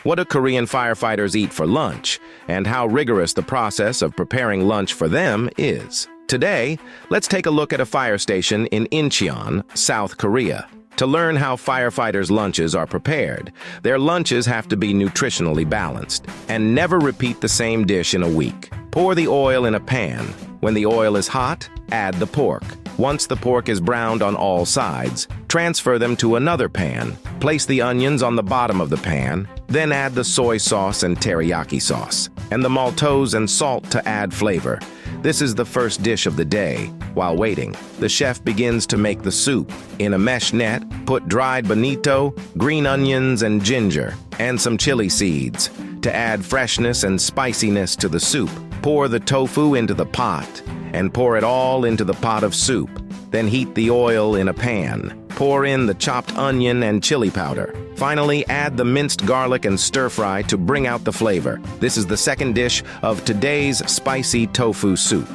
What do Korean firefighters eat for lunch, and how rigorous the process of preparing lunch for them is. Today, let's take a look at a fire station in Incheon, South Korea. To learn how firefighters' lunches are prepared, their lunches have to be nutritionally balanced, and never repeat the same dish in a week. Pour the oil in a pan. When the oil is hot, add the pork. Once the pork is browned on all sides, transfer them to another pan. Place the onions on the bottom of the pan, then add the soy sauce and teriyaki sauce, and the maltose and salt to add flavor. This is the first dish of the day. While waiting, the chef begins to make the soup. In a mesh net, put dried bonito, green onions and ginger, and some chili seeds. To add freshness and spiciness to the soup, pour the tofu into the pot, and pour it all into the pot of soup. Then heat the oil in a pan. Pour in the chopped onion and chili powder. Finally, add the minced garlic and stir-fry to bring out the flavor. This is the second dish of today's spicy tofu soup.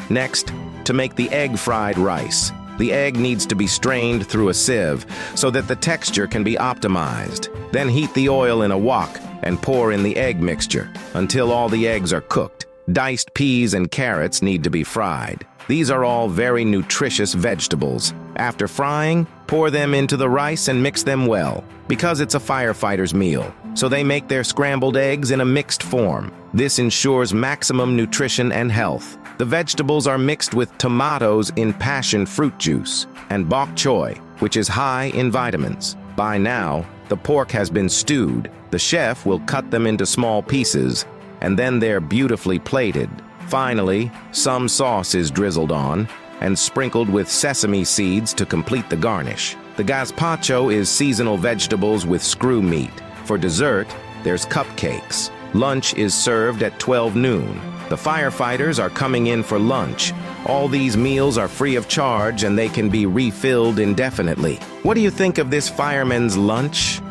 Next, to make the egg fried rice. The egg needs to be strained through a sieve so that the texture can be optimized. Then heat the oil in a wok and pour in the egg mixture until all the eggs are cooked. Diced peas and carrots need to be fried. These are all very nutritious vegetables. After frying, pour them into the rice and mix them well, because it's a firefighter's meal. So they make their scrambled eggs in a mixed form. This ensures maximum nutrition and health. The vegetables are mixed with tomatoes in passion fruit juice and bok choy, which is high in vitamins. By now, the pork has been stewed. The chef will cut them into small pieces, and then they're beautifully plated. Finally, some sauce is drizzled on and sprinkled with sesame seeds to complete the garnish. The gazpacho is seasonal vegetables with screw meat. For dessert, there's cupcakes. Lunch is served at 12 noon. The firefighters are coming in for lunch. All these meals are free of charge and they can be refilled indefinitely. What do you think of this fireman's lunch?